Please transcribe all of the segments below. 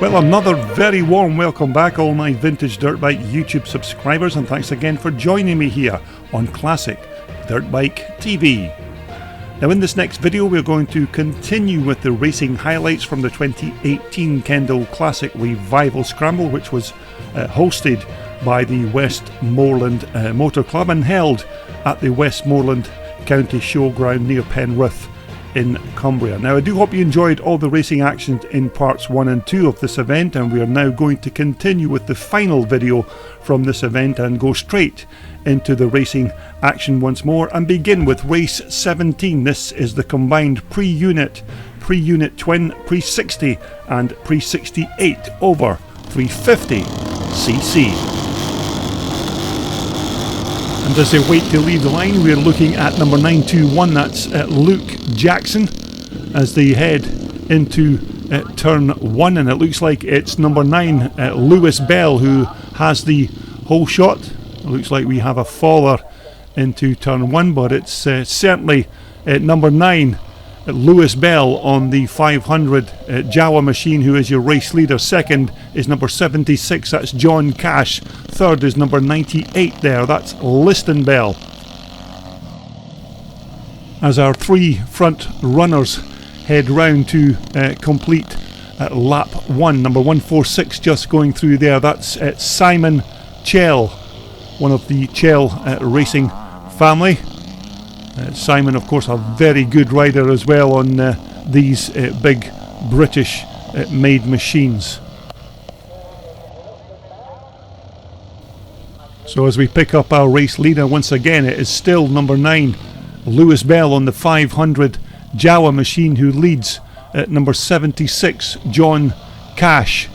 Well, another very warm welcome back, all my Vintage Dirt Bike YouTube subscribers, and thanks again for joining me here on Classic Dirt Bike TV. Now in this next video we're going to continue with the racing highlights from the 2018 Kendal Classic Revival Scramble, which was hosted by the Westmoreland Motor Club and held at the Westmoreland County Showground near Penrith in Cumbria. Now I do hope you enjoyed all the racing action in parts 1 and 2 of this event, and we are now going to continue with the final video from this event and go straight into the racing action once more and begin with race 17. This is the combined pre-unit twin, pre-60 and pre-68 over 350cc. And as they wait to leave the line, we're looking at number 921, that's Luke Jackson, as they head into turn 1, and it looks like it's number 9, Lewis Bell, who has the whole shot. It looks like we have a faller into turn 1, but it's certainly number 9, Lewis Bell on the 500 Jawa machine, who is your race leader. Second is number 76, that's John Cash. Third is number 98 there, that's Liston Bell. As our three front runners head round to complete lap 1, number 146 just going through there, that's Simon Chell, one of the Chell racing family. Simon, of course, a very good rider as well on these big British made machines. So as we pick up our race leader once again, it is still number 9, Lewis Bell on the 500 Jawa machine, who leads at number 76, John Cash,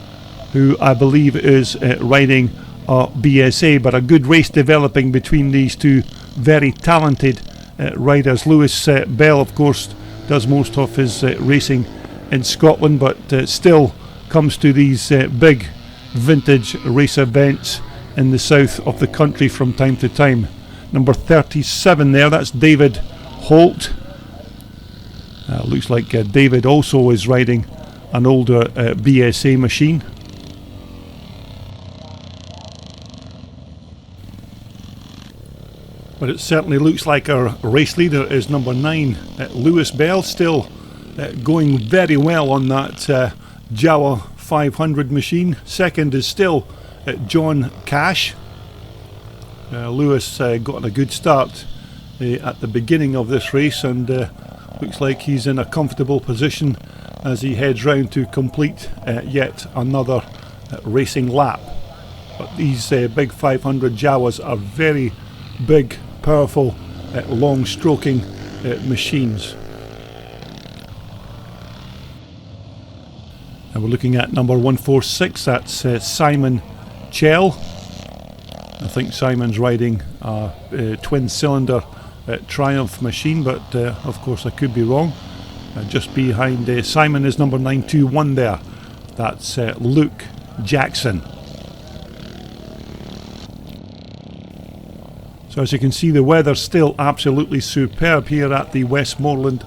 who I believe is riding a BSA, but a good race developing between these two very talented riders. Lewis Bell, of course, does most of his racing in Scotland, but still comes to these big vintage race events in the south of the country from time to time. Number 37 there, that's David Holt. Looks like David also is riding an older BSA machine. But it certainly looks like our race leader is number 9, Lewis Bell, still going very well on that Jawa 500 machine. Second is still John Cash. Lewis got a good start at the beginning of this race, and looks like he's in a comfortable position as he heads round to complete yet another racing lap. But these big 500 Jawas are very big, powerful, long stroking machines. And we're looking at number 146, that's Simon Chell. I think Simon's riding a twin cylinder Triumph machine, but of course I could be wrong. Just behind Simon is number 921 there, that's Luke Jackson. So as you can see, the weather's still absolutely superb here at the Westmoreland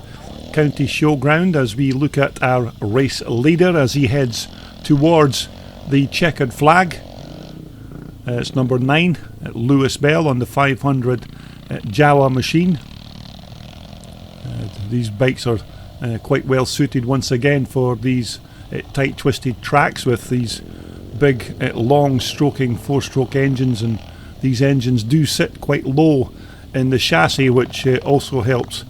County Showground as we look at our race leader as he heads towards the checkered flag. It's number 9, Lewis Bell on the 500 Jawa machine. These bikes are quite well suited once again for these tight twisted tracks with these big long stroking 4-stroke engines, and these engines do sit quite low in the chassis, which also helps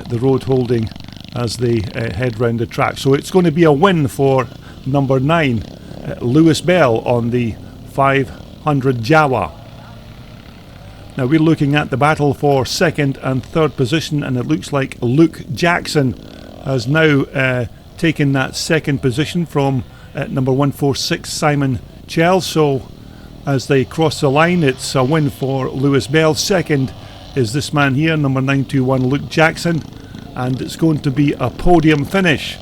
the road holding as they head round the track. So it's going to be a win for number 9, Lewis Bell on the 500 Jawa. Now we're looking at the battle for second and third position, and it looks like Luke Jackson has now taken that second position from number 146, Simon Chell. So as they cross the line, it's a win for Lewis Bell. Second is this man here, number 921, Luke Jackson, and it's going to be a podium finish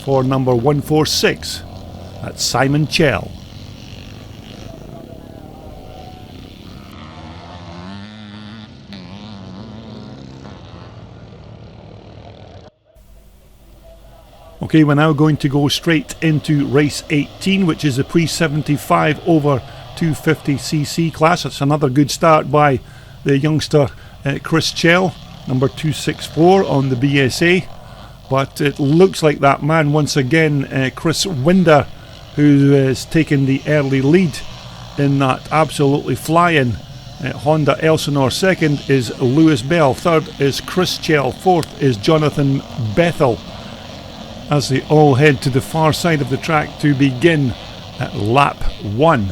for number 146, that's Simon Chell. Okay, we're now going to go straight into race 18, which is a pre-75 over 250cc class. It's another good start by the youngster Chris Chell, number 264 on the BSA. But it looks like that man once again, Chris Winder, who has taken the early lead in that absolutely flying Honda Elsinore. Second is Lewis Bell, third is Chris Chell, fourth is Jonathan Bethel, as they all head to the far side of the track to begin at lap 1.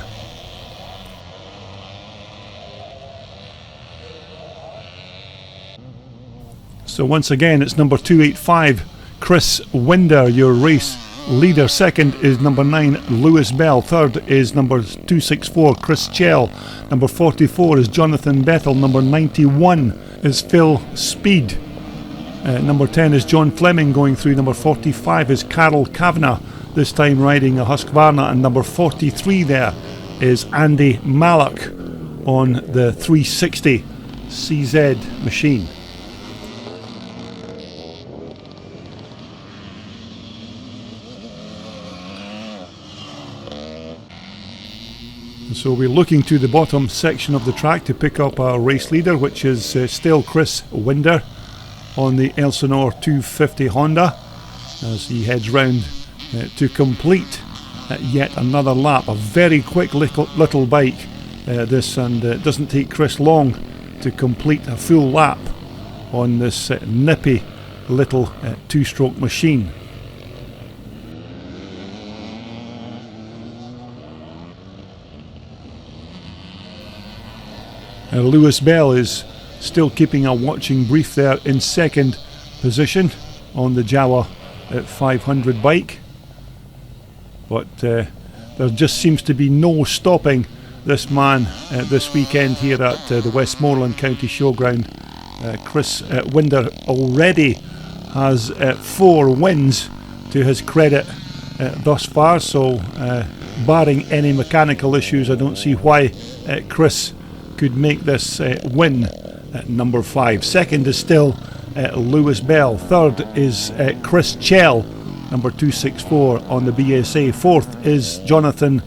So once again it's number 285 Chris Winder, your race leader. Second is number 9 Lewis Bell, third is number 264 Chris Chell, number 44 is Jonathan Bethel, number 91 is Phil Speed. Number 10 is John Fleming going through. Number 45 is Carol Kavanagh, this time riding a Husqvarna. And number 43 there is Andy Mallock on the 360 CZ machine. So we're looking to the bottom section of the track to pick up our race leader, which is still Chris Winder on the Elsinore 250 Honda, as he heads round to complete yet another lap. A very quick little bike this, and it doesn't take Chris long to complete a full lap on this nippy little two-stroke machine. Lewis Bell is still keeping a watching brief there in second position on the Jawa 500 bike, but there just seems to be no stopping this man this weekend here at the Westmoreland County Showground. Chris Winder already has 4 wins to his credit thus far, so barring any mechanical issues, I don't see why Chris could make this win at number 5. Second is still Lewis Bell. Third is Chris Chell, number 264 on the BSA. Fourth is Jonathan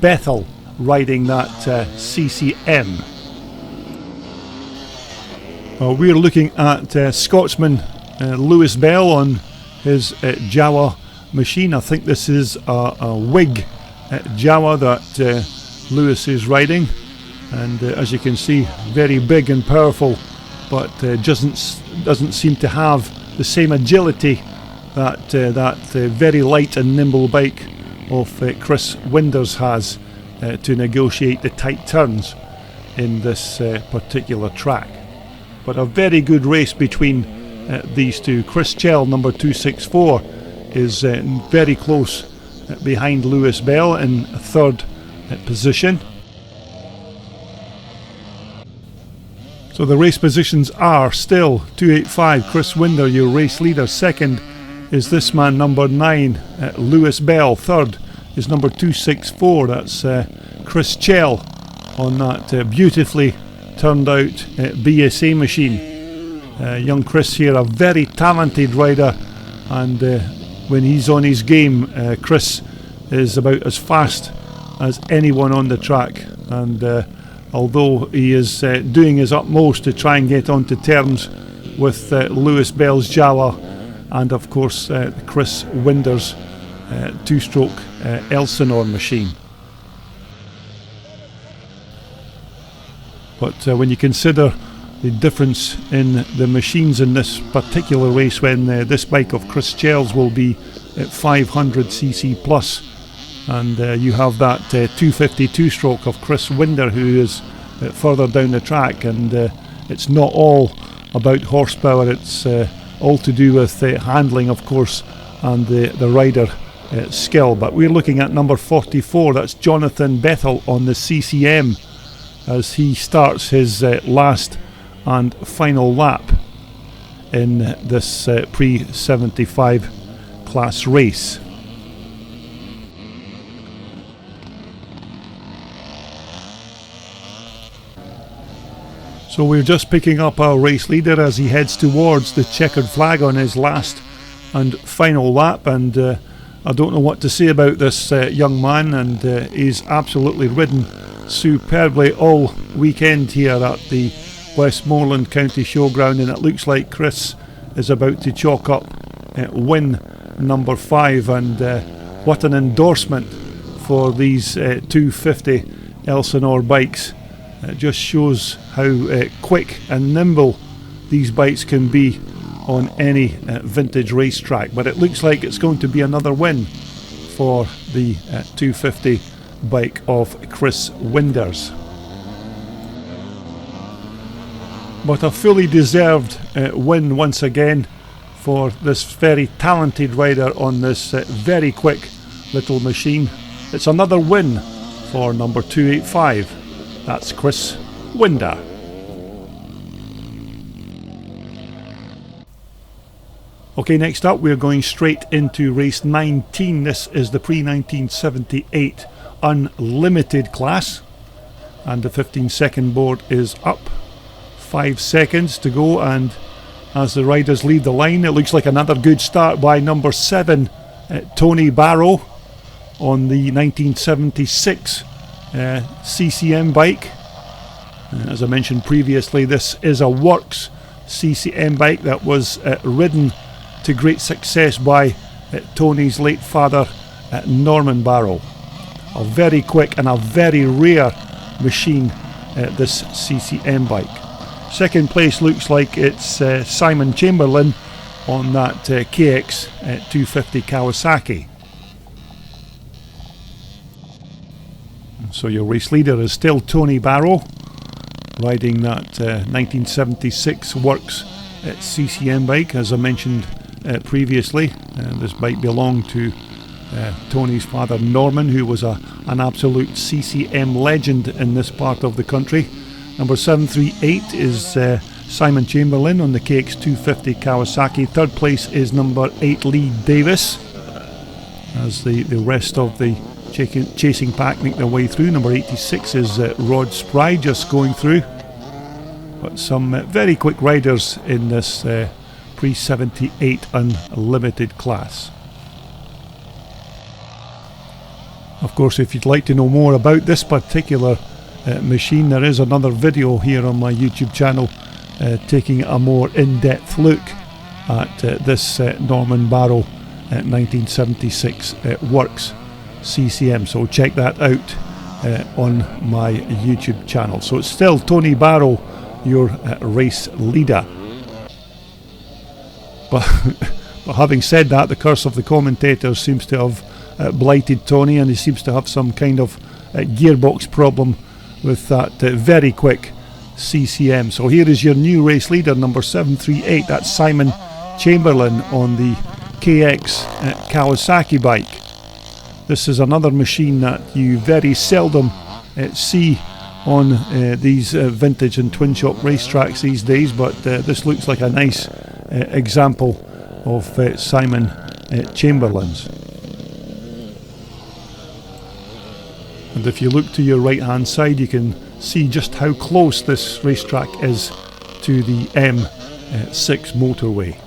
Bethel, riding that CCM. We're looking at Scotsman Lewis Bell on his Jawa machine. I think this is a Whig Jawa that Lewis is riding. And as you can see, very big and powerful, but doesn't seem to have the same agility that that very light and nimble bike of Chris Winders has to negotiate the tight turns in this particular track. But a very good race between these two. Chris Chell, number 264, is very close behind Lewis Bell in third position. So the race positions are still 285 Chris Winder, your race leader. Second is this man, number 9 Lewis Bell. Third is number 264, that's Chris Chell on that beautifully turned out BSA machine. Young Chris here, a very talented rider, and when he's on his game, Chris is about as fast as anyone on the track, and although he is doing his utmost to try and get onto terms with Lewis Bell's Jawa and of course Chris Winder's two-stroke Elsinore machine. But when you consider the difference in the machines in this particular race, when this bike of Chris Chell's will be at 500cc plus, and you have that 252 stroke of Chris Winder, who is further down the track, and it's not all about horsepower, it's all to do with handling, of course, and the rider skill. But we're looking at number 44, that's Jonathan Bethel on the CCM, as he starts his last and final lap in this pre-75 class race. So we're just picking up our race leader as he heads towards the checkered flag on his last and final lap, and I don't know what to say about this young man, and he's absolutely ridden superbly all weekend here at the Westmoreland County Showground, and it looks like Chris is about to chalk up win number 5, and what an endorsement for these 250 Elsinore bikes. It just shows how quick and nimble these bikes can be on any vintage racetrack. But it looks like it's going to be another win for the 250 bike of Chris Winders. But a fully deserved win once again for this very talented rider on this very quick little machine. It's another win for number 285. That's Chris Winder. Okay, next up we're going straight into race 19. This is the pre-1978 Unlimited class, and the 15-second board is up. 5 seconds to go, and as the riders leave the line, it looks like another good start by number 7, Tony Barrow, on the 1976 CCM bike. As I mentioned previously, this is a works CCM bike that was ridden to great success by Tony's late father, Norman Barrow. A very quick and a very rare machine, this CCM bike. Second place looks like it's Simon Chamberlain on that KX 250 Kawasaki. So your race leader is still Tony Barrow, riding that 1976 Works CCM bike, as I mentioned previously. This bike belonged to Tony's father Norman, who was an absolute CCM legend in this part of the country. Number 738 is Simon Chamberlain on the KX 250 Kawasaki. Third place is number 8 Lee Davis, as the rest of the chasing pack make their way through. Number 86 is Rod Spry, just going through. But some very quick riders in this pre-78 Unlimited class. Of course, if you'd like to know more about this particular machine, there is another video here on my YouTube channel taking a more in-depth look at this Norman Barrow 1976 Works CCM, so check that out on my YouTube channel. So it's still Tony Barrow, your race leader. But having said that, the curse of the commentators seems to have blighted Tony, and he seems to have some kind of gearbox problem with that very quick CCM. So here is your new race leader, number 738. That's Simon Chamberlain on the KX Kawasaki bike. This is another machine that you very seldom see on these vintage and twin shock racetracks these days, but this looks like a nice example of Simon Chamberlain's. And if you look to your right hand side, you can see just how close this racetrack is to the M6 motorway.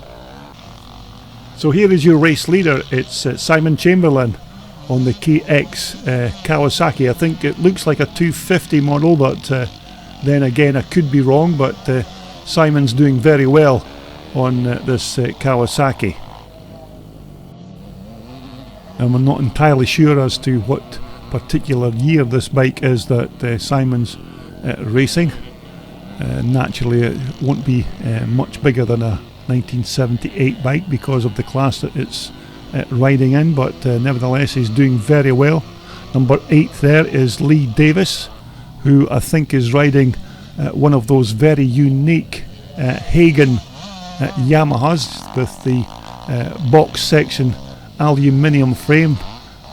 So here is your race leader. It's Simon Chamberlain on the KX Kawasaki. I think it looks like a 250 model, but then again I could be wrong, but Simon's doing very well on this Kawasaki. And I'm not entirely sure as to what particular year this bike is that Simon's racing. Naturally it won't be much bigger than a 1978 bike because of the class that it's riding in, but nevertheless he's doing very well. Number 8 there is Lee Davis, who I think is riding one of those very unique Hagen Yamahas with the box section aluminium frame.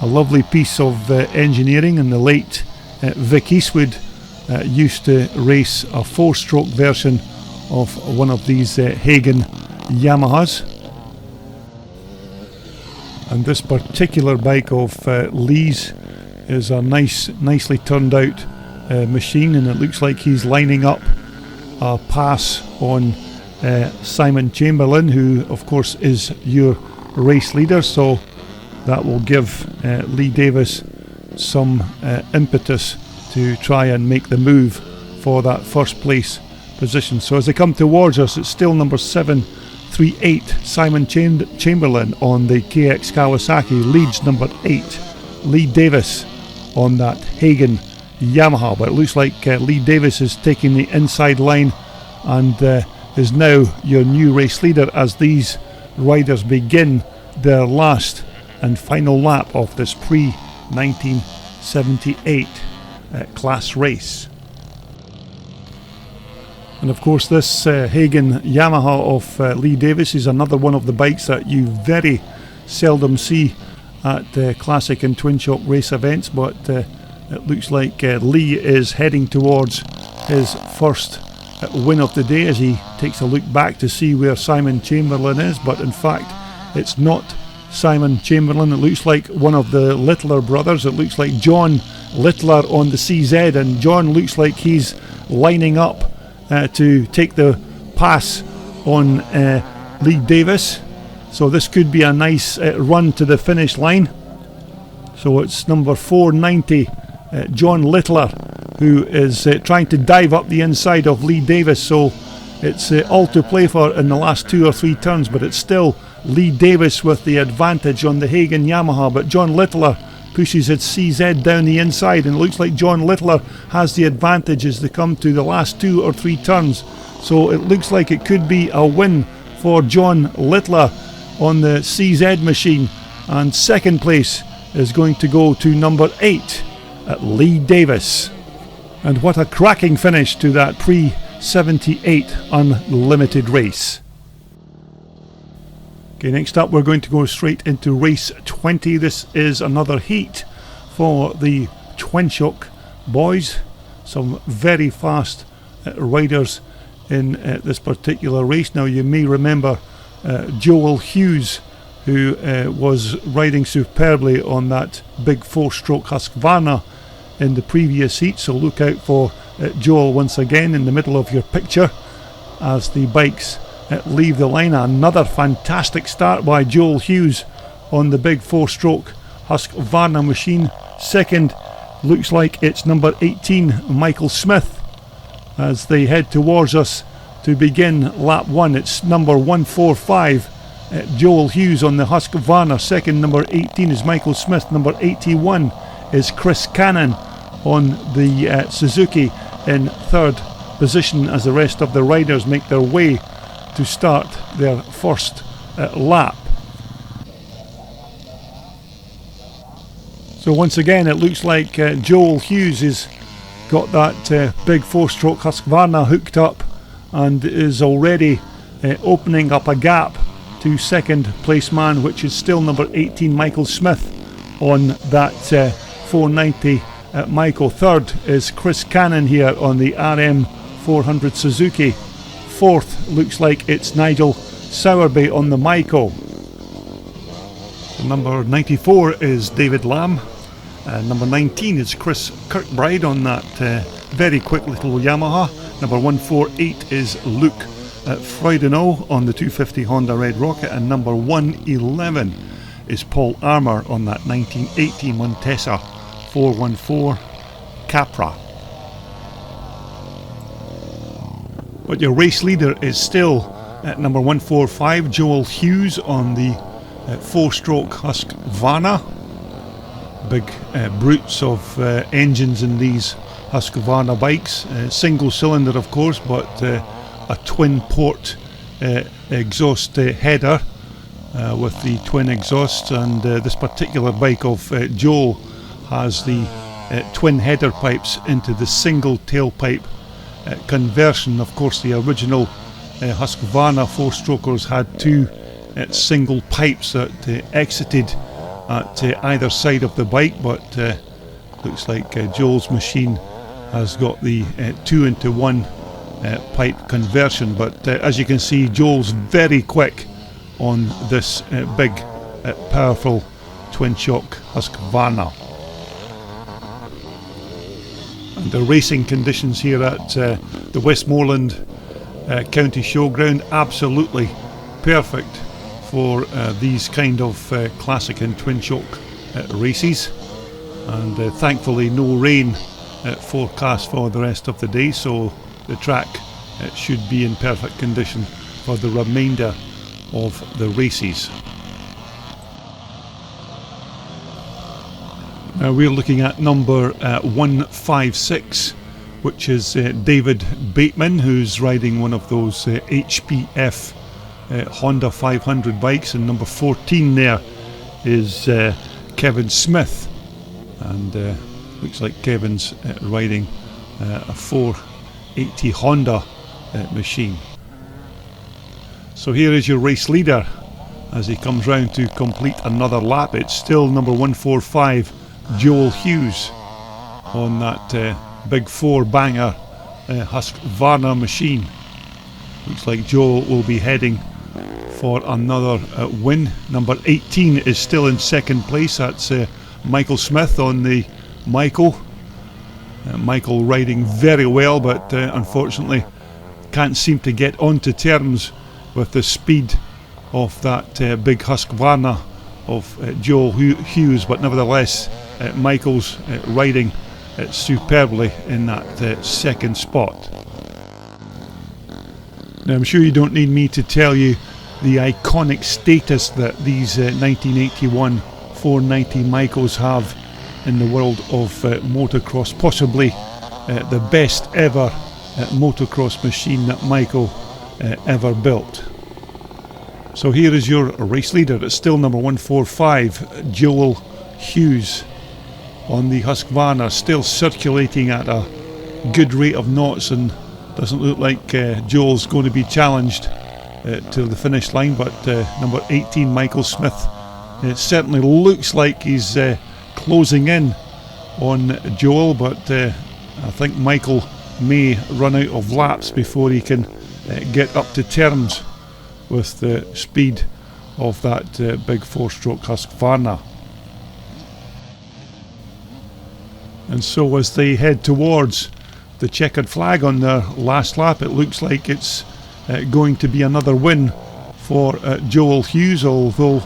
A lovely piece of engineering, and the late Vic Eastwood used to race a 4-stroke version of one of these Hagen Yamahas. And this particular bike of Lee's is a nicely turned out machine, and it looks like he's lining up a pass on Simon Chamberlain, who of course is your race leader, so that will give Lee Davis some impetus to try and make the move for that first place position. So as they come towards us, it's still number 738 Simon Chamberlain on the KX Kawasaki leads number 8 Lee Davis on that Hagen Yamaha, but it looks like Lee Davis is taking the inside line and is now your new race leader as these riders begin their last and final lap of this pre-1978 class race. And of course this Hagen Yamaha of Lee Davis is another one of the bikes that you very seldom see at classic and twin shock race events, but it looks like Lee is heading towards his first win of the day as he takes a look back to see where Simon Chamberlain is, but in fact it's not Simon Chamberlain. It looks like one of the Littler brothers. It looks like John Littler on the CZ, and John looks like he's lining up to take the pass on Lee Davis, so this could be a nice run to the finish line. So it's number 490 John Littler who is trying to dive up the inside of Lee Davis, so it's all to play for in the last 2 or 3 turns, but it's still Lee Davis with the advantage on the Hagen Yamaha, but John Littler pushes its CZ down the inside, and it looks like John Littler has the advantage as they come to the last 2 or 3 turns. So it looks like it could be a win for John Littler on the CZ machine, and second place is going to go to number 8 at Lee Davis. And what a cracking finish to that pre-78 unlimited race. Okay, next up we're going to go straight into race 20. This is another heat for the Twinshock boys. Some very fast riders in this particular race. Now you may remember Joel Hughes, who was riding superbly on that big 4-stroke Husqvarna in the previous heat, so look out for Joel once again in the middle of your picture as the bikes leave the line. Another fantastic start by Joel Hughes on the big 4-stroke Husqvarna machine. Second looks like it's number 18 Michael Smith as they head towards us to begin lap 1. It's number 145 Joel Hughes on the Husqvarna. Second, number 18 is Michael Smith. Number 81 is Chris Cannon on the Suzuki in third position as the rest of the riders make their way to start their first lap. So once again it looks like Joel Hughes has got that big 4-stroke Husqvarna hooked up and is already opening up a gap to second place man, which is still number 18 Michael Smith on that 490 Michael. Third is Chris Cannon here on the RM 400 Suzuki. Fourth looks like it's Nigel Sowerby on the Michael. Number 94 is David Lamb. Number 19 is Chris Kirkbride on that very quick little Yamaha. Number 148 is Luke Freudenau on the 250 Honda Red Rocket, and number 111 is Paul Armour on that 1980 Montesa 414 Capra. But your race leader is still at number 145 Joel Hughes on the 4-stroke Husqvarna. Big brutes of engines in these Husqvarna bikes. Single cylinder of course, but a twin port exhaust header with the twin exhausts, and this particular bike of Joel has the twin header pipes into the single tailpipe conversion. Of course the original Husqvarna 4-strokers had 2 single pipes that exited at either side of the bike, but looks like Joel's machine has got the 2-into-1 pipe conversion. But as you can see, Joel's very quick on this big powerful twin shock Husqvarna. And the racing conditions here at the Westmoreland County Showground, absolutely perfect for these kind of classic and Twinshock races, and thankfully no rain forecast for the rest of the day, so the track should be in perfect condition for the remainder of the races. Now we're looking at number 156, which is David Bateman, who's riding one of those HPF Honda 500 bikes, and number 14 there is Kevin Smith, and looks like Kevin's riding a 480 Honda machine. So here is your race leader as he comes round to complete another lap. It's still number 145, Joel Hughes, on that big 4-banger Husqvarna machine. Looks like Joel will be heading for another win. Number 18 is still in second place. That's Michael Smith on the Michael. Michael riding very well, but unfortunately can't seem to get onto terms with the speed of that big Husqvarna of Joel Hughes, but nevertheless Michael's riding superbly in that second spot. Now I'm sure you don't need me to tell you the iconic status that these 1981 490 Michaels have in the world of motocross, possibly the best ever motocross machine that Michael ever built. So here is your race leader. It's still number 145, Joel Hughes on the Husqvarna, still circulating at a good rate of knots, and doesn't look like Joel's going to be challenged to the finish line, but number 18 Michael Smith, it certainly looks like he's closing in on Joel, but I think Michael may run out of laps before he can get up to terms with the speed of that big 4-stroke Husqvarna. And so as they head towards the checkered flag on their last lap, it looks like it's going to be another win for Joel Hughes, although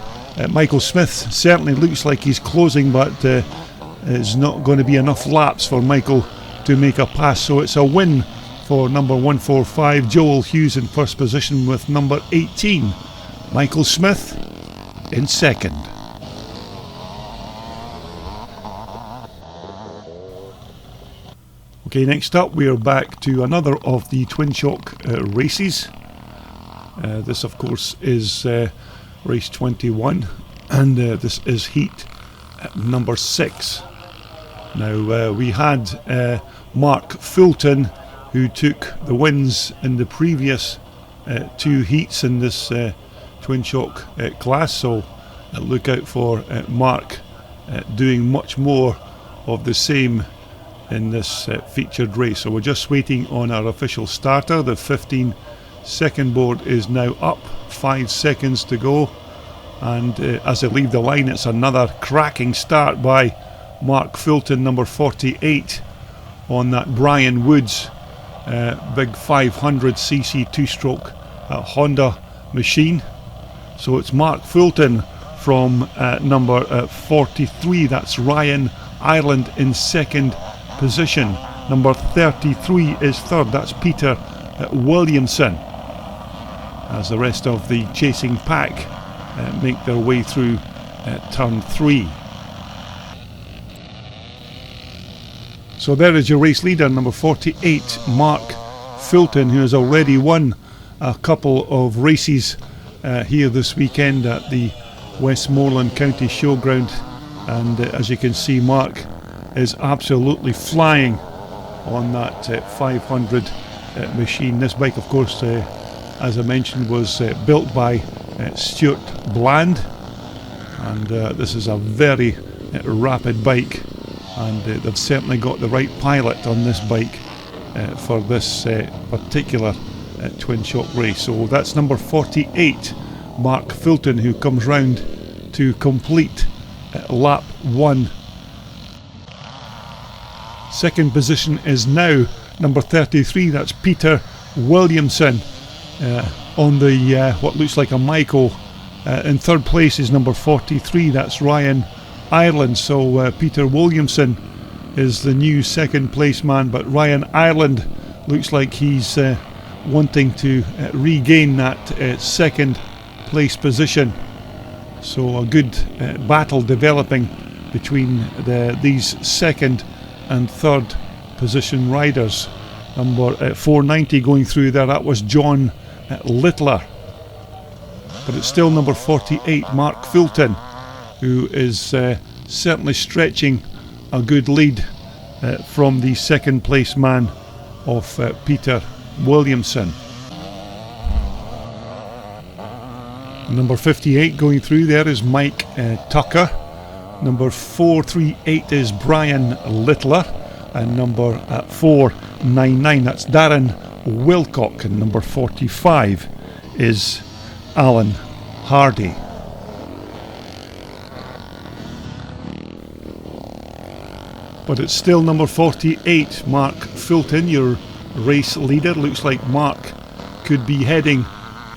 Michael Smith certainly looks like he's closing, but it's not going to be enough laps for Michael to make a pass. So it's a win for number 145, Joel Hughes in first position, with number 18, Michael Smith, in second. Okay, next up we are back to another of the Twinshock races. This of course is race 21, and this is heat number 6. Now we had Mark Fulton, who took the wins in the previous 2 heats in this Twinshock class, so look out for Mark doing much more of the same in this featured race. So we're just waiting on our official starter. The 15-second board is now up, 5 seconds to go, and as they leave the line, it's another cracking start by Mark Fulton, number 48, on that Brian Woods big 500cc 2-stroke Honda machine. So it's Mark Fulton from number 43, that's Ryan Ireland in second position. Number 33 is third, that's Peter Williamson, as the rest of the chasing pack make their way through turn 3. So there is your race leader, number 48, Mark Fulton, who has already won a couple of races here this weekend at the Westmoreland County Showground, and as you can see, Mark is absolutely flying on that 500 machine. This bike, of course, as I mentioned, was built by Stuart Bland, and this is a very rapid bike, and they've certainly got the right pilot on this bike for this particular Twinshock race. So that's number 48, Mark Fulton, who comes round to complete lap 1. Second position is now number 33, that's Peter Williamson, on the what looks like a Michael In third place is number 43, that's Ryan Ireland. So Peter Williamson is the new second place man, but Ryan Ireland looks like he's wanting to regain that second place position. So a good battle developing between these second and third position riders. Number 490 going through there, that was John Littler. But it's still number 48, Mark Fulton, who is certainly stretching a good lead from the second place man of Peter Williamson. Number 58 going through there is Mike Tucker. Number 438 is Brian Littler. And number 499, that's Darren Wilcock. And number 45 is Alan Hardy. But it's still number 48, Mark Fulton, your race leader. Looks like Mark could be heading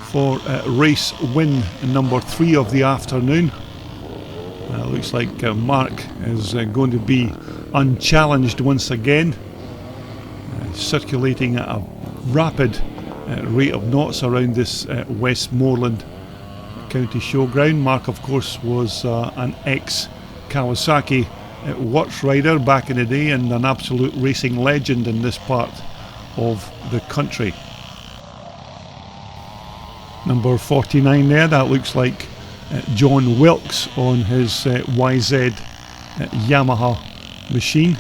for race win number 3 of the afternoon. Looks like Mark is going to be unchallenged once again, circulating at a rapid rate of knots around this Westmoreland County Showground. Mark, of course, was an ex-Kawasaki Watch rider back in the day and an absolute racing legend in this part of the country. Number 49 there, that looks like John Wilkes on his YZ Yamaha machine.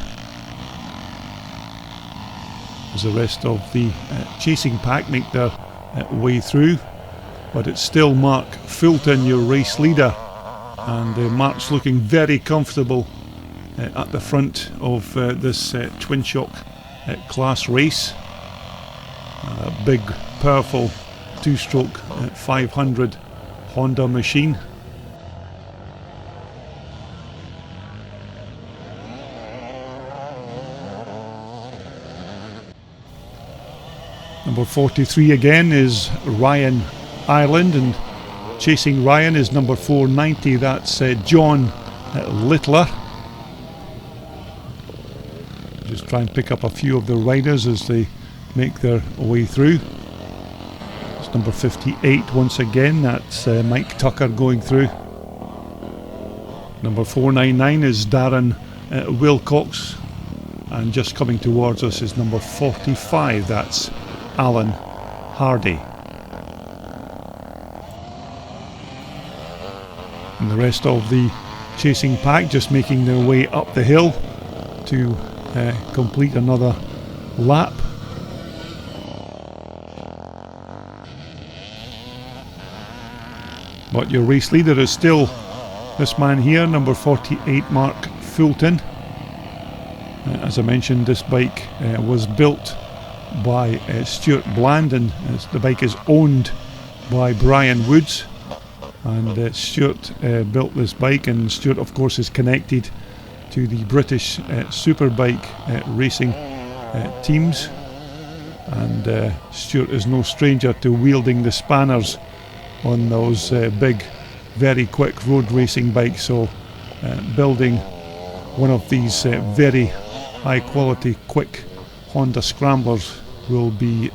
As the rest of the chasing pack make their way through, but it's still Mark Fulton, your race leader, and Mark's looking very comfortable at the front of this Twinshock class race. A big, powerful two-stroke 500 Honda machine. Number 43 again is Ryan Ireland, and chasing Ryan is number 490, that's John Littler. Just try and pick up a few of the riders as they make their way through. It's number 58 once again, that's Mike Tucker going through. Number 499 is Darren Wilcox, and just coming towards us is number 45, that's Alan Hardy. And the rest of the chasing pack just making their way up the hill to complete another lap. But your race leader is still this man here, number 48, Mark Fulton. As I mentioned, this bike was built by Stuart Bland, and the bike is owned by Brian Woods, and Stuart built this bike, and Stuart of course is connected to the British Superbike racing teams, and Stuart is no stranger to wielding the spanners on those big, very quick road racing bikes. So building one of these very high quality quick Honda Scramblers will be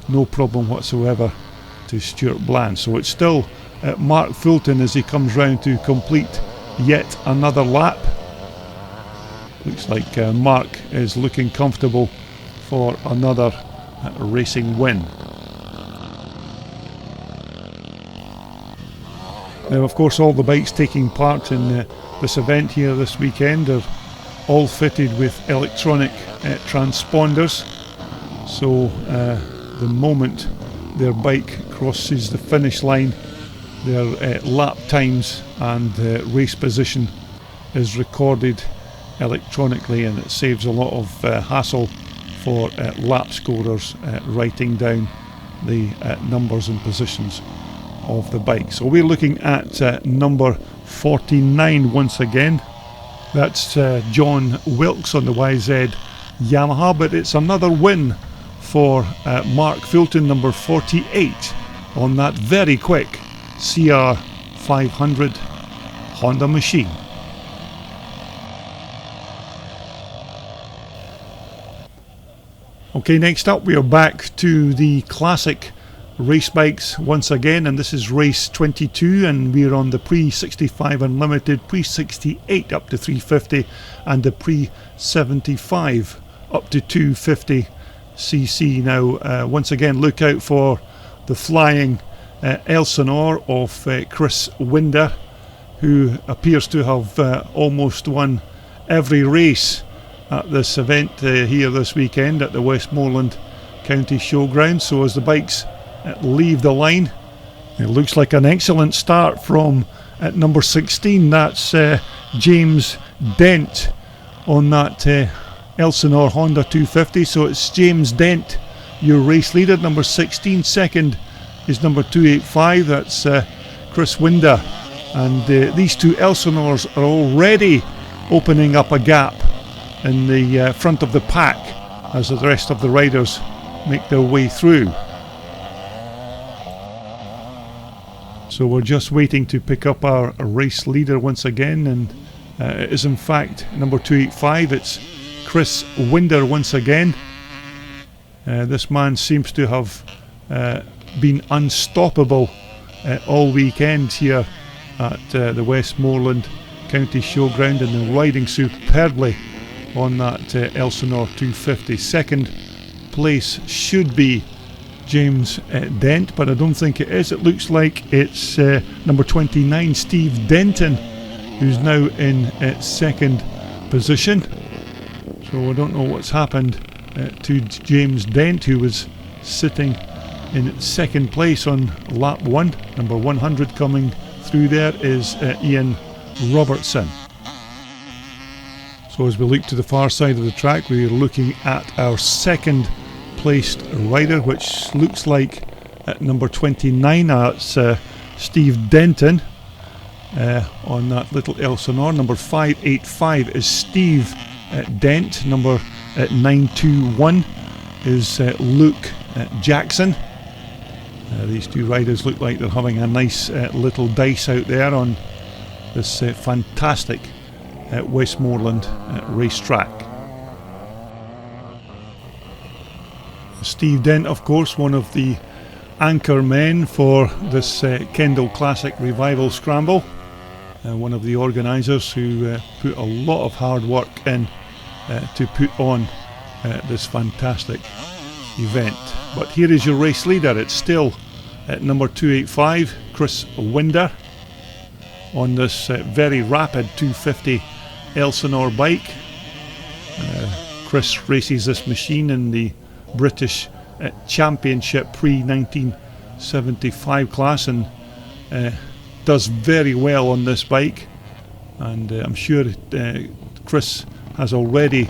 no problem whatsoever to Stuart Bland. So it's still Mark Fulton as he comes round to complete yet another lap. Looks like Mark is looking comfortable for another racing win. Now, of course, all the bikes taking part in this event here this weekend are all fitted with electronic transponders. So the moment their bike crosses the finish line, their lap times and race position is recorded electronically, and it saves a lot of hassle for lap scorers writing down the numbers and positions of the bike. So we're looking at number 49 once again. That's John Wilkes on the YZ Yamaha, but it's another win for Mark Fulton, number 48, on that very quick CR 500 Honda machine. Okay, next up we are back to the classic race bikes once again, and this is race 22, and we're on the pre-65 Unlimited, pre-68 up to 350, and the pre-75 up to 250cc. Now, once again, look out for the flying Elsinore of Chris Winder, who appears to have almost won every race at this event here this weekend at the Westmoreland County Showground. So as the bikes leave the line, it looks like an excellent start from at number 16. That's James Dent on that Elsinore Honda 250. So it's James Dent, your race leader, number 16. Second is number 285. That's Chris Winder. And these two Elsinores are already opening up a gap in the front of the pack as the rest of the riders make their way through. So we're just waiting to pick up our race leader once again, and it is in fact number 285. It's Chris Winder once again. This man seems to have been unstoppable all weekend here at the Westmoreland County Showground, and they're riding superbly on that Elsinore 250. Second place should be James Dent, but I don't think it is. It looks like it's number 29, Steve Denton, who's now in second position. So I don't know what's happened to James Dent, who was sitting in second place on lap 1. Number 100 coming through there is Ian Robertson. So as we look to the far side of the track, we're looking at our second placed rider, which looks like at number 29. That's Steve Denton on that little Elsinore. Number 585 is Steve Dent. Number 921 is Luke Jackson. These two riders look like they're having a nice little dice out there on this fantastic Westmoreland racetrack. Steve Dent, of course, one of the anchor men for this Kendal Classic Revival Scramble, one of the organisers who put a lot of hard work in to put on this fantastic event. But here is your race leader. It's still at number 285, Chris Winder, on this very rapid 250 Elsinore bike. Chris races this machine in the British Championship pre-1975 class, and does very well on this bike, and I'm sure Chris has already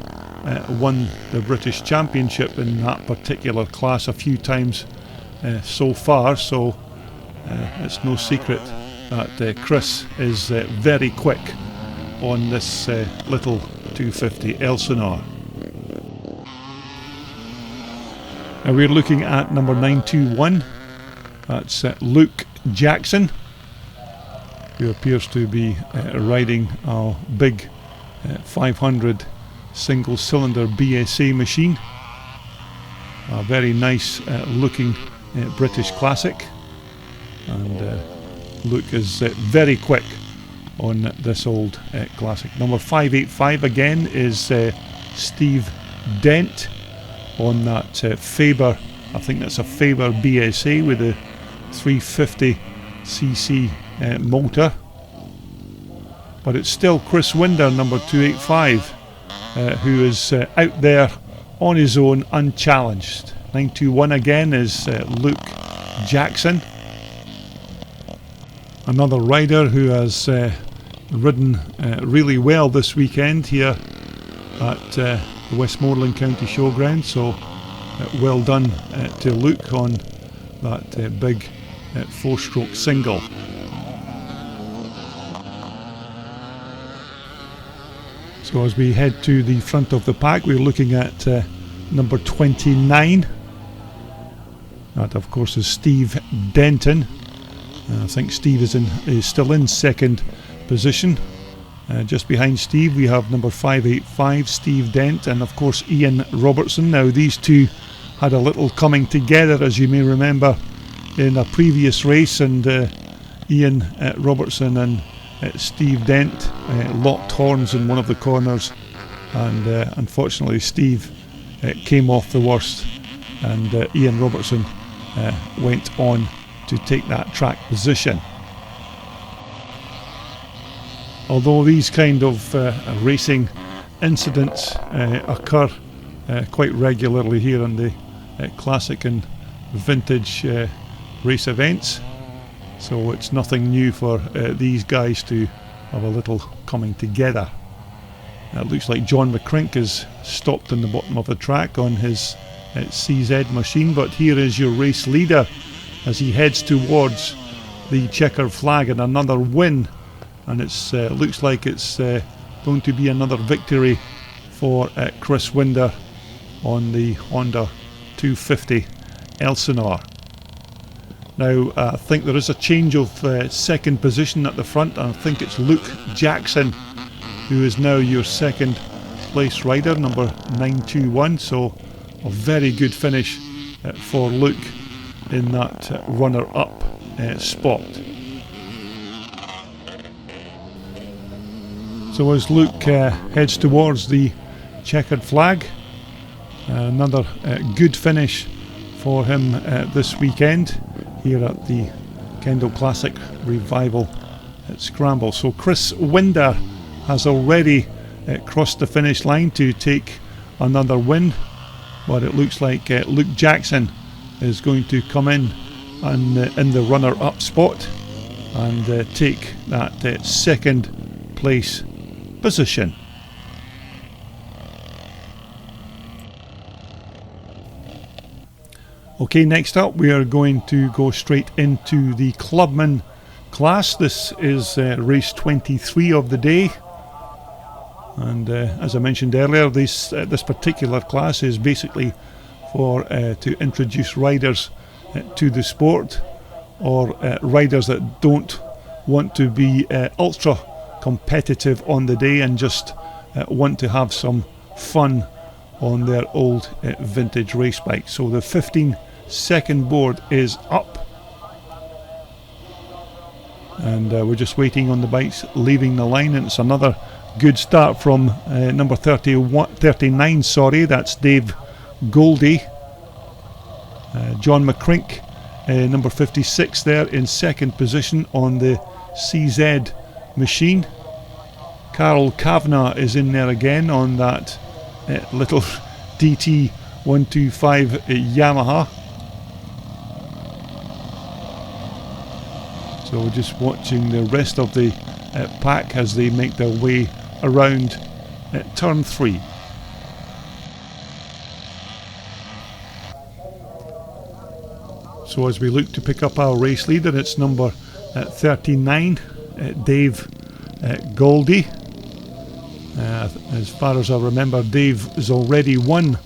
won the British Championship in that particular class a few times so far, so it's no secret that Chris is very quick on this little 250 Elsinore. And we're looking at number 921. That's Luke Jackson, who appears to be riding a big 500 single cylinder BSA machine. A very nice looking British Classic, and Luke is very quick on this old Classic. Number 585 again is Steve Dent on that Faber, I think that's a Faber BSA with a 350cc motor. But it's still Chris Winder, number 285, who is out there on his own, unchallenged. 921 again is Luke Jackson, another rider who has ridden really well this weekend here at the Westmoreland County Showground. So well done to Luke on that big 4-stroke single. So as we head to the front of the pack, we're looking at number 29. That of course is Steve Denton, I think Steve is still in second position. Just behind Steve we have number 585, Steve Dent, and of course Ian Robertson. Now these two had a little coming together, as you may remember, in a previous race, and Ian Robertson and Steve Dent locked horns in one of the corners, and unfortunately Steve came off the worst, and Ian Robertson went on to take that track position. Although these kind of racing incidents occur quite regularly here on the classic and vintage race events, so it's nothing new for these guys to have a little coming together. It looks like John McCrink is stopped in the bottom of the track on his CZ machine, but here is your race leader as he heads towards the checkered flag and another win, and it looks like it's going to be another victory for Chris Winder on the Honda 250 Elsinore. Now I think there is a change of second position at the front, and I think it's Luke Jackson who is now your second place rider, number 921, so a very good finish for Luke in that runner-up spot. So as Luke heads towards the checkered flag, another good finish for him this weekend here at the Kendal Classic Revival Scramble. So Chris Winder has already crossed the finish line to take another win, but it looks like Luke Jackson is going to come in and in the runner-up spot and take that second place position. Okay, next up we are going to go straight into the Clubman Class. This is race 23 of the day, and as I mentioned earlier, this particular class is basically for to introduce riders to the sport, or riders that don't want to be ultra competitive on the day and just want to have some fun on their old vintage race bike. So the 15-second board is up, and we're just waiting on the bikes leaving the line, and it's another good start from number 39, that's Dave Goldie. John McCrink, number 56 there in second position on the CZ machine. Carol Kavanagh is in there again on that little DT125 Yamaha. So we're just watching the rest of the pack as they make their way around turn 3. So as we look to pick up our race leader, it's number 39, Dave Goldie. As far as I remember, Dave has already won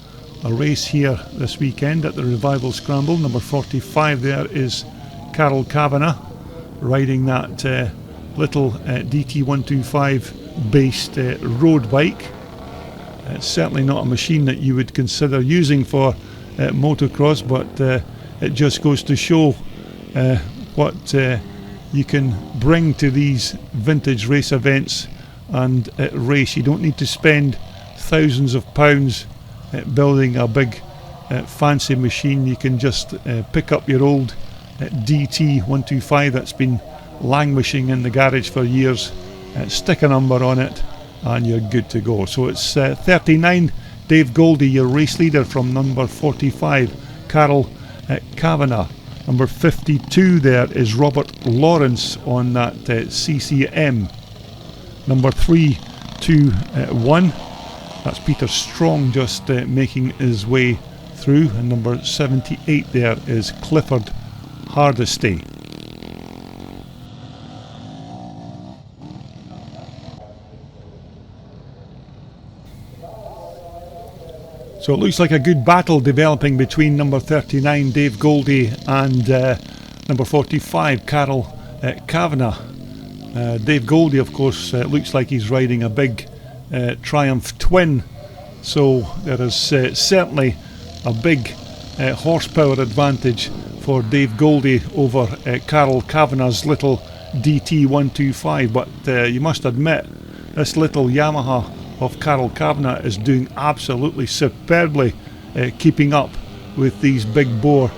a race here this weekend at the Revival Scramble. Number 45 there is Carol Kavanagh, riding that little DT125 based road bike. It's certainly not a machine that you would consider using for motocross, but it just goes to show what you can bring to these vintage race events and race. You don't need to spend thousands of pounds building a big fancy machine. You can just pick up your old DT125 that's been languishing in the garage for years, stick a number on it, and you're good to go. So it's 39, Dave Goldie, your race leader, from number 45, Carol Kavanagh. Number 52 there is Robert Lawrence on that CCM. Number 321, that's Peter Strong just making his way through, and number 78 there is Clifford Hardesty. So it looks like a good battle developing between number 39 Dave Goldie and number 45, Carol Kavanagh. Dave Goldie, of course, looks like he's riding a big Triumph Twin, so there is certainly a big horsepower advantage for Dave Goldie over Carol Kavanagh's little DT125, but you must admit this little Yamaha of Carol Kavanagh is doing absolutely superbly, keeping up with these big bore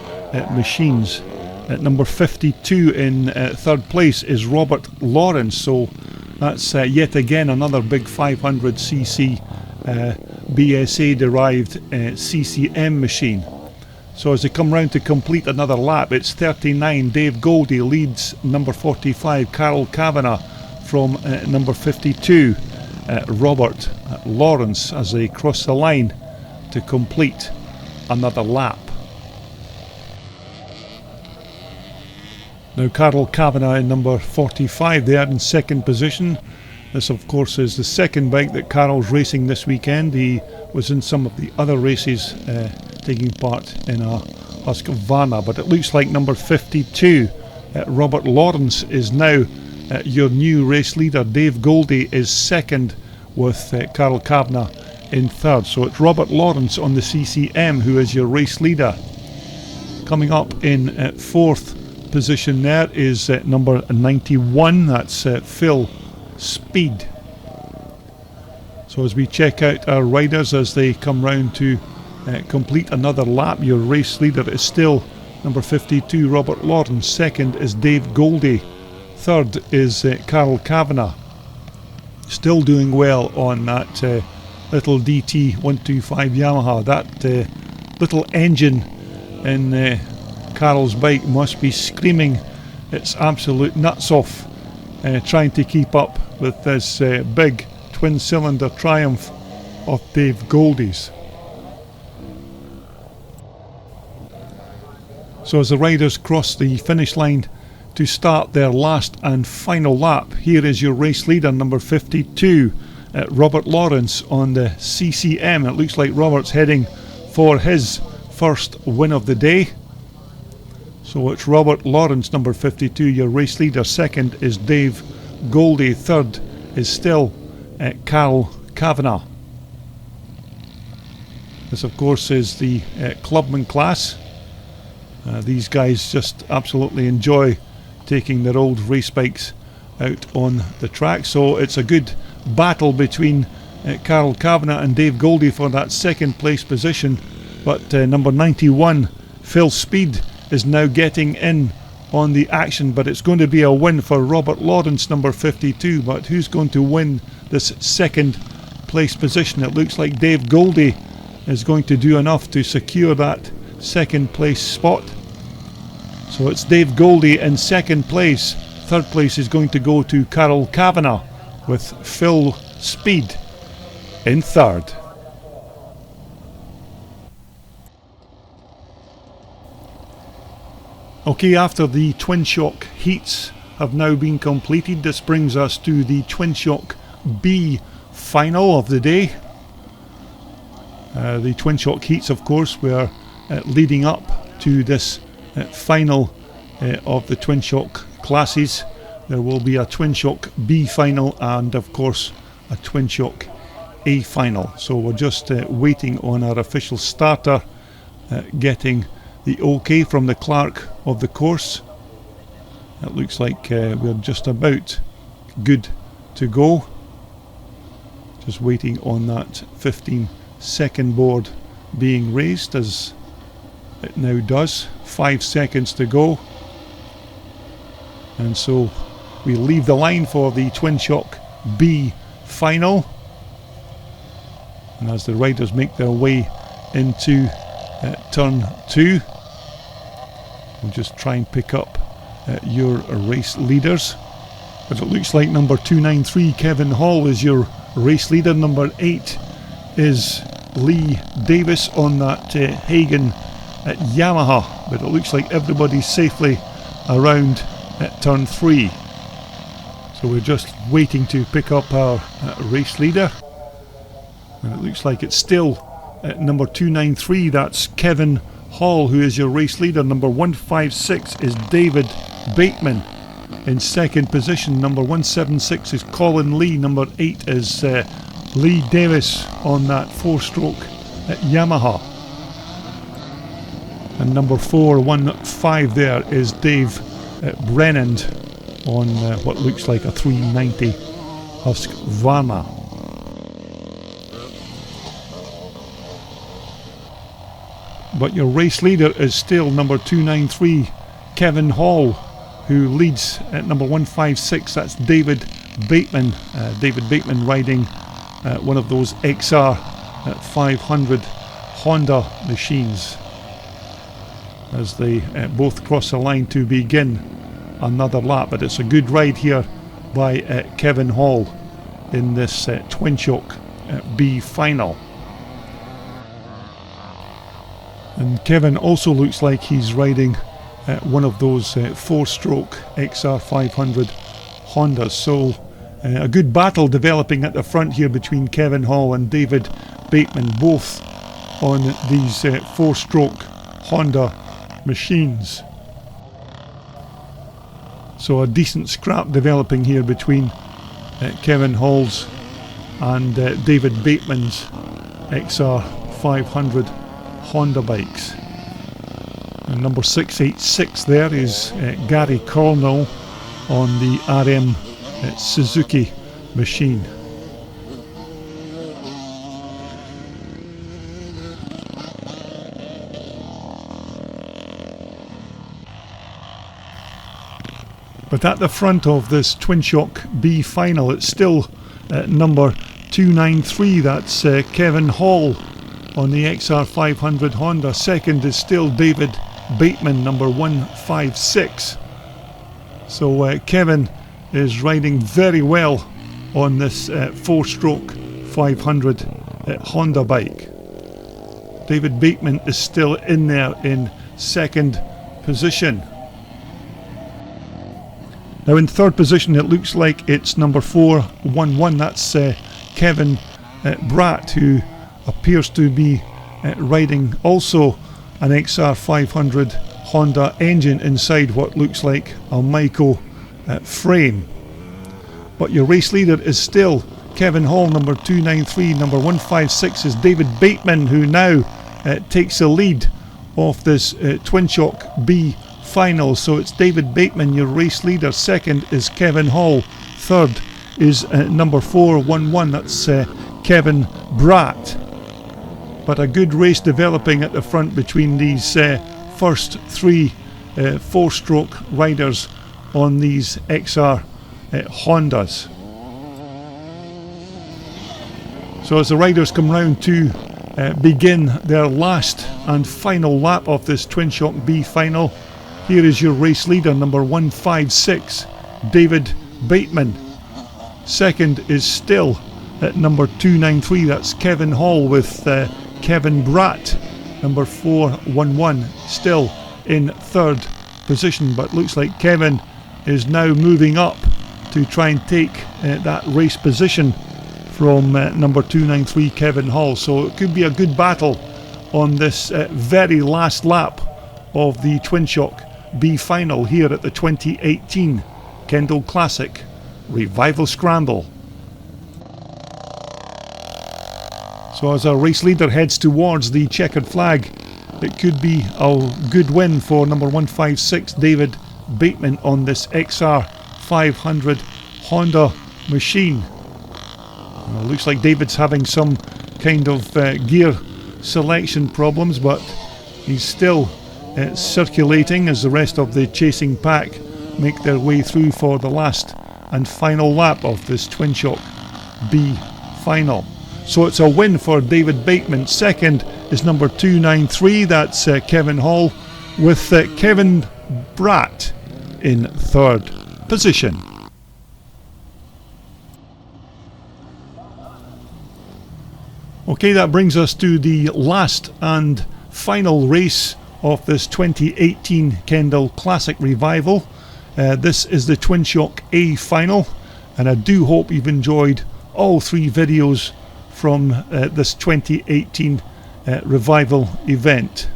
machines. At number 52 in third place is Robert Lawrence, so that's yet again another big 500cc BSA derived CCM machine. So as they come round to complete another lap, it's 39, Dave Goldie leads number 45, Carol Kavanagh, from number 52, Robert Lawrence, as they cross the line to complete another lap. Now Carol Kavanagh in number 45 there in second position. This of course is the second bike that Carol's racing this weekend. He was in some of the other races taking part in a Husqvarna, but it looks like number 52, Robert Lawrence, is now your new race leader. Dave Goldie is second with Carol Kavanagh in third. So it's Robert Lawrence on the CCM who is your race leader. Coming up in fourth position there is number 91, that's Phil Speed. So as we check out our riders as they come round to complete another lap, your race leader is still number 52, Robert Lawrence. Second is Dave Goldie. Third is Carol Kavanagh. Still doing well on that little DT125 Yamaha. That little engine in Carol's bike must be screaming its absolute nuts off trying to keep up with this big twin cylinder Triumph of Dave Goldie's. So as the riders cross the finish line to start their last and final lap, here is your race leader, number 52, Robert Lawrence on the CCM. It looks like Robert's heading for his first win of the day. So it's Robert Lawrence, number 52, your race leader. Second is Dave Goldie. Third is still Carol Kavanagh. This of course is the Clubman Class. These guys just absolutely enjoy taking their old race bikes out on the track. So it's a good battle between Carol Kavanagh and Dave Goldie for that second place position. But number 91, Phil Speed, is now getting in on the action, but it's going to be a win for Robert Lawrence, number 52. But who's going to win this second place position? It looks like Dave Goldie is going to do enough to secure that second place spot. So it's Dave Goldie in second place. Third place is going to go to Carol Kavanagh, with Phil Speed in third. Okay, after the Twinshock Heats have now been completed, this brings us to the Twinshock B final of the day. The Twinshock Heats, of course, were leading up to this final of the Twinshock classes. There will be a Twinshock B final and, of course, a Twinshock A final. So we're just waiting on our official starter getting the OK from the clerk of the course. It looks like we're just about good to go. Just waiting on that 15-second board being raised, as it now does. 5 seconds to go. And so we leave the line for the Twinshock B final. And as the riders make their way into turn 2, we'll just try and pick up your race leaders. But it looks like number 293, Kevin Hall, is your race leader. Number 8 is Lee Davis on that Hagen Yamaha. But it looks like everybody's safely around at turn 3. So we're just waiting to pick up our race leader. And it looks like it's still number 293, that's Kevin Hall, who is your race leader. Number 156 is David Bateman in second position. Number 176 is Colin Lee. Number 8 is Lee Davis on that 4-stroke Yamaha. And number 415 there is Dave Brennan on what looks like a 390 Husqvarna. But your race leader is still number 293 Kevin Hall, who leads at number 156. That's David Bateman. David Bateman riding one of those XR 500 Honda machines as they both cross the line to begin another lap. But it's a good ride here by Kevin Hall in this Twinshock B final. And Kevin also looks like he's riding one of those 4-stroke XR500 Hondas. So a good battle developing at the front here between Kevin Hall and David Bateman, both on these 4-stroke Honda machines. So a decent scrap developing here between Kevin Hall's and David Bateman's XR500 Honda bikes. And number 686 there is Gary Cornell on the RM Suzuki machine. But at the front of this Twinshock B final, it's still number 293, that's Kevin Hall on the XR500 Honda. Second is still David Bateman, number 156. So Kevin is riding very well on this 4-stroke 500 Honda bike. David Bateman is still in there in second position. Now in third position it looks like it's number 411, that's Kevin Bratt, who appears to be riding also an XR500 Honda engine inside what looks like a Maiko frame. But your race leader is still Kevin Hall, number 293. Number 156 is David Bateman, who now takes the lead of this Twinshock B final. So it's David Bateman, your race leader. Second is Kevin Hall. Third is number 411, that's Kevin Bratt. But a good race developing at the front between these first three 4-stroke riders on these XR Hondas. So as the riders come round to begin their last and final lap of this Twinshock B final, here is your race leader, number 156, David Bateman. Second is still at number 293, that's Kevin Hall, with Kevin Bratt, number 411, still in third position. But looks like Kevin is now moving up to try and take that race position from number 293 Kevin Hall. So it could be a good battle on this very last lap of the Twinshock B final here at the 2018 Kendal Classic Revival Scramble. So as our race leader heads towards the checkered flag, it could be a good win for number 156 David Bateman on this XR 500 Honda machine. Looks like David's having some kind of gear selection problems, but he's still circulating as the rest of the chasing pack make their way through for the last and final lap of this Twinshock B final. So it's a win for David Bateman. Second is number 293, that's Kevin Hall, with Kevin Bratt in third position. Okay, that brings us to the last and final race of this 2018 Kendal Classic Revival. This is the Twinshock A final, and I do hope you've enjoyed all three videos from this 2018 Revival event.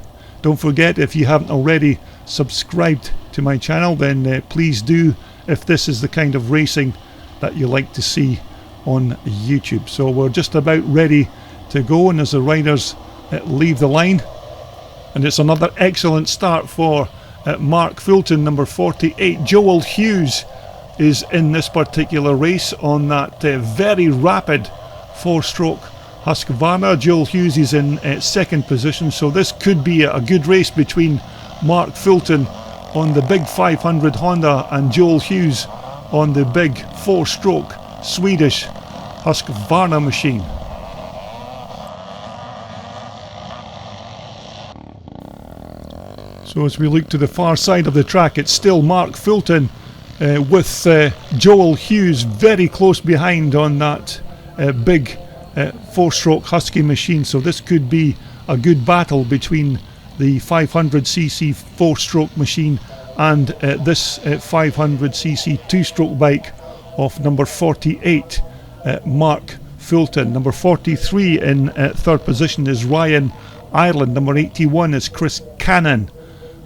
Don't forget, if you haven't already subscribed to my channel, then please do, if this is the kind of racing that you like to see on YouTube. So we're just about ready to go, and as the riders leave the line, and it's another excellent start for Mark Fulton, number 48. Joel Hughes is in this particular race on that very rapid 4-stroke Husqvarna. Joel Hughes is in second position, so this could be a good race between Mark Fulton on the big 500 Honda and Joel Hughes on the big 4-stroke Swedish Husqvarna machine. So as we look to the far side of the track, it's still Mark Fulton with Joel Hughes very close behind on that big 4-stroke Husky machine. So this could be a good battle between the 500cc 4-stroke machine and this 500cc 2-stroke bike of number 48, Mark Fulton. Number 43 in third position is Ryan Ireland. Number 81 is Chris Cannon.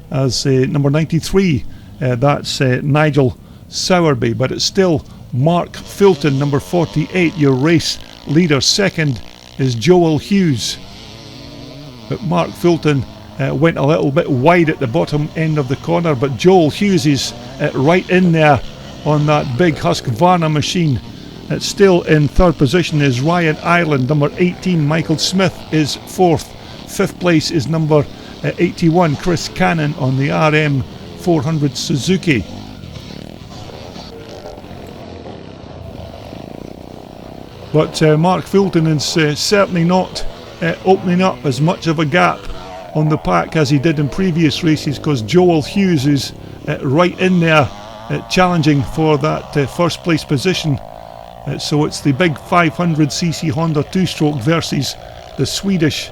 As number 93, that's Nigel Sowerby, but it's still Mark Fulton, number 48, your race leader. Second is Joel Hughes, but Mark Fulton went a little bit wide at the bottom end of the corner, but Joel Hughes is right in there on that big Husqvarna machine. It's still in third position is Ryan Ireland. Number 18, Michael Smith, is fourth. Fifth place is number 81, Chris Cannon on the RM 400 Suzuki. But Mark Fulton is certainly not opening up as much of a gap on the pack as he did in previous races, because Joel Hughes is right in there challenging for that first place position. So it's the big 500cc Honda 2-stroke versus the Swedish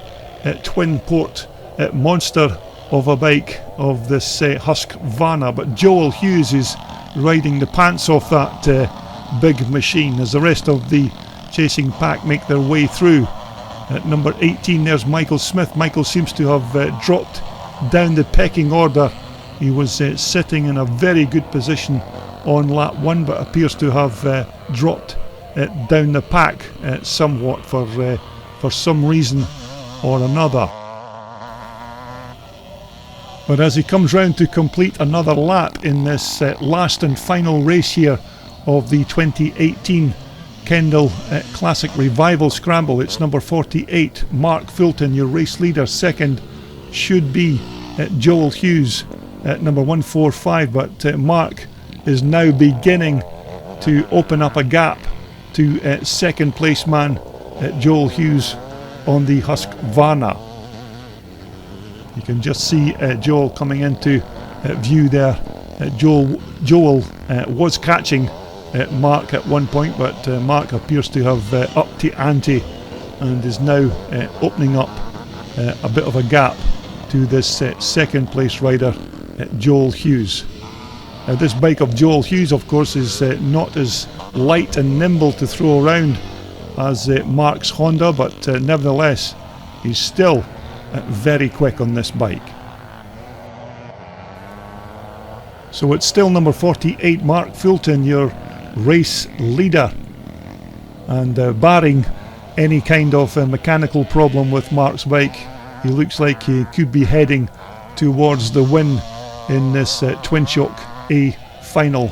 twin port monster of a bike of this Husqvarna. But Joel Hughes is riding the pants off that big machine as the rest of the chasing pack make their way through. At number 18 there's Michael Smith. Michael seems to have dropped down the pecking order. He was sitting in a very good position on lap 1, but appears to have dropped down the pack somewhat for some reason or another. But as he comes round to complete another lap in this last and final race here of the 2018 Kendal Classic Revival Scramble, it's number 48, Mark Fulton, your race leader. Second should be Joel Hughes at number 145, but Mark is now beginning to open up a gap to second place man Joel Hughes on the Husqvarna. You can just see Joel coming into view there. Joel was catching Mark at one point, but Mark appears to have upped the ante and is now opening up a bit of a gap to this second place rider, Joel Hughes. This bike of Joel Hughes, of course, is not as light and nimble to throw around as Mark's Honda, but nevertheless he's still very quick on this bike. So it's still number 48, Mark Fulton, your race leader, and barring any kind of mechanical problem with Mark's bike, he looks like he could be heading towards the win in this Twinshock A final,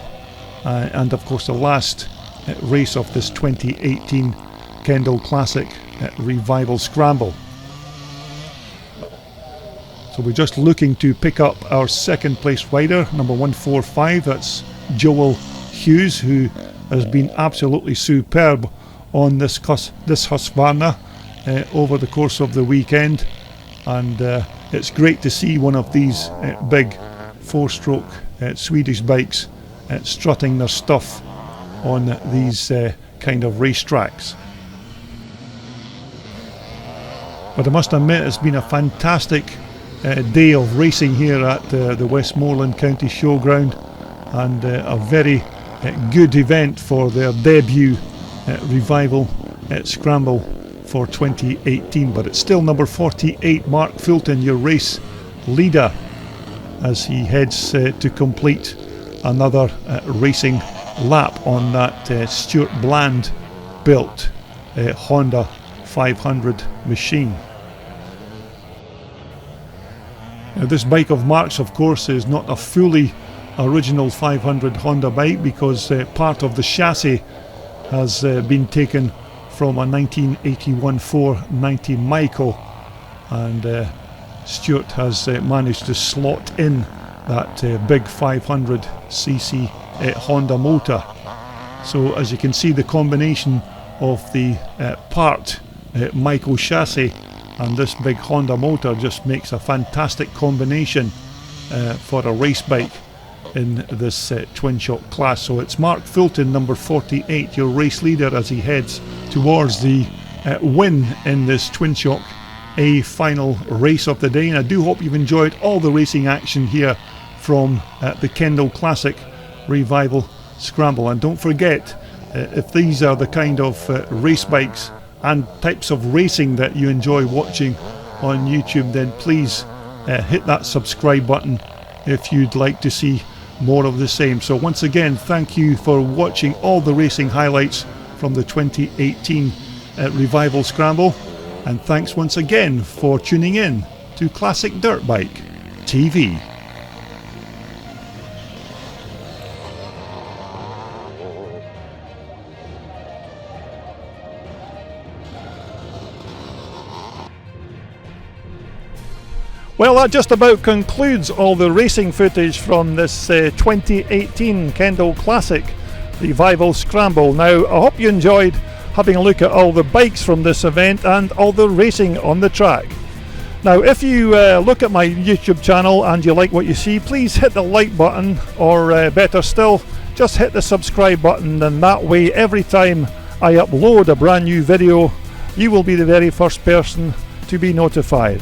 and of course the last race of this 2018 Kendal Classic Revival Scramble. So we're just looking to pick up our second place rider, number 145. That's Joel Hughes, who has been absolutely superb on this Husqvarna over the course of the weekend, and it's great to see one of these big 4-stroke Swedish bikes strutting their stuff on these kind of racetracks. But I must admit, it's been a fantastic day of racing here at the Westmoreland County Showground, and a very good event for their debut Revival Scramble for 2018. But it's still number 48, Mark Fulton, your race leader as he heads to complete another racing lap on that Stuart Bland built Honda 500 machine. Now, this bike of Mark's, of course, is not a fully original 500 Honda bike, because part of the chassis has been taken from a 1981 490 Michael, and Stuart has managed to slot in that big 500cc Honda motor. So as you can see, the combination of the part Michael chassis and this big Honda motor just makes a fantastic combination for a race bike in this Twinshock class. So it's Mark Fulton, number 48, your race leader, as he heads towards the win in this Twinshock A final race of the day. And I do hope you've enjoyed all the racing action here from the Kendal Classic Revival Scramble. And don't forget, if these are the kind of race bikes and types of racing that you enjoy watching on YouTube, then please hit that subscribe button if you'd like to see more of the same. So once again, thank you for watching all the racing highlights from the 2018 Revival Scramble, and thanks once again for tuning in to Classic Dirt Bike TV. Well, that just about concludes all the racing footage from this 2018 Kendal Classic Revival Scramble. Now, I hope you enjoyed having a look at all the bikes from this event and all the racing on the track. Now, if you look at my YouTube channel and you like what you see, please hit the like button, or better still, just hit the subscribe button, and that way every time I upload a brand new video, you will be the very first person to be notified.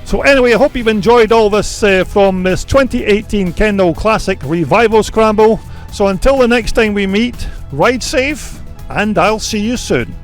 So anyway, I hope you've enjoyed all this from this 2018 Kendal Classic Revival Scramble. So until the next time we meet, ride safe, and I'll see you soon.